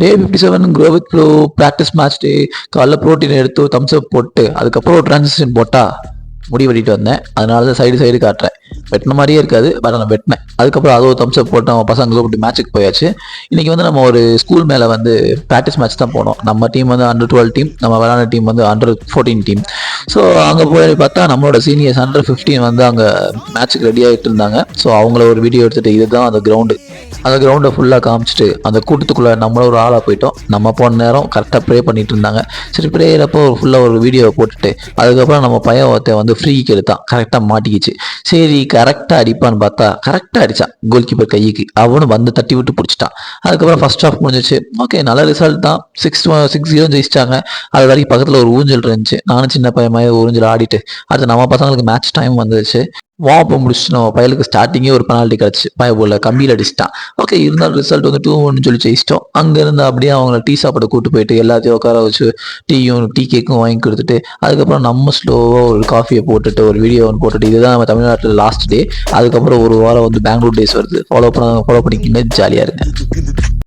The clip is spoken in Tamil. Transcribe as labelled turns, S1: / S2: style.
S1: Day 57 grow with bro practice match டே. காலைல ப்ரோட்டீன் எடுத்து தம்ஸ் அப் போட்டு அதுக்கப்புறம் ஒரு ட்ரான்சிஷன் போட்டா முடி வெட்டிட்டு வந்தேன். அதனால தான் சைடு காட்டுறேன். வெட்டின மாதிரியே இருக்காது, பட் நான் வெட்டினேன். அதுக்கப்புறம் அது ஒரு தம்ஸ் அப் போட்டு அவன் பசங்களை கூப்பிட்டு மேட்ச்சுக்கு போயாச்சு. இன்னைக்கு வந்து நம்ம ஒரு ஸ்கூல் மேலே வந்து ப்ராக்டிஸ் மேட்ச் தான் போனோம். நம்ம டீம் வந்து அண்டர் 12 டீம், நம்ம விளையாட டீம் வந்து அண்டர் 14 டீம். ஸோ அங்கே போய் பார்த்தா நம்மளோட சீனியர்ஸ் அண்டர் 15 வந்து அங்கே மேட்ச்சுக்கு ரெடி ஆகிட்டு இருந்தாங்க. ஸோ அவங்கள ஒரு வீடியோ எடுத்துகிட்டு இதுதான் அந்த கிரவுண்டு, அந்த கிரவுண்டை ஃபுல்லாக காமிச்சிட்டு அந்த கூட்டத்துக்குள்ளே நம்மளும் ஒரு ஆளாக போயிட்டோம். நம்ம போன நேரம் கரெக்டாக ப்ரே பண்ணிட்டு இருந்தாங்க. சரி ப்ரேயரப்போ ஃபுல்லாக ஒரு வீடியோவை போட்டுட்டு அதுக்கப்புறம் நம்ம பையன் ஒருத்தன் வந்து ஃப்ரீக்கு எடுத்தான், கரெக்டாக மாட்டிக்கிச்சு. சரி கரெக்டாக அடிப்பான்னு பார்த்தா கரெக்டாக அடித்தான் கோல் கீப்பர் கைக்கு. அவனும் வந்து தட்டி விட்டு பிடிச்சிட்டான். அதுக்கப்புறம் ஃபர்ஸ்ட் ஹாஃப் முடிஞ்சிச்சு. ஓகே, நல்ல ரிசல்ட் தான். 6-0 ஜெயிச்சிட்டாங்க. அது வரைக்கும் பக்கத்தில் ஒரு ஊஞ்சல் இருந்துச்சு. நானும் சின்ன பையன் மாதிரி ஊஞ்சல் ஆடிட்டு அடுத்து நம்ம பசங்களுக்கு மேட்ச் டைம் வந்துச்சு. வார்ம் அப் முடிச்சுட்டு நம்ம பையலுக்கு ஸ்டார்டிங்கே ஒரு பெனால்ட்டி கிடச்சி பைய போல கம்பியில் அடிச்சிட்டான். ஓகே, இருந்தாலும் ரிசல்ட் வந்து 2-1 சொல்லி ஜெயிச்சிட்டோம். அங்கேருந்து அப்படியே அவங்கள டீ சாப்பிட கூட்டு போயிட்டு எல்லாத்தையும் உட்கார வச்சு டீ கேக்கும் வாங்கி கொடுத்துட்டு அதுக்கப்புறம் நம்ம ஸ்லோவாக ஒரு காஃபியை போட்டுட்டு ஒரு வீடியோ ஒன்று போட்டுட்டு இதுதான் நம்ம தமிழ்நாட்டில் லாஸ்ட் டே. அதுக்கப்புறம் ஒரு வாரம் வந்து பெங்களூர் டேஸ் வருது. ஃபாலோ பண்ணிக்கிங்க, ஜாலியாக இருங்க.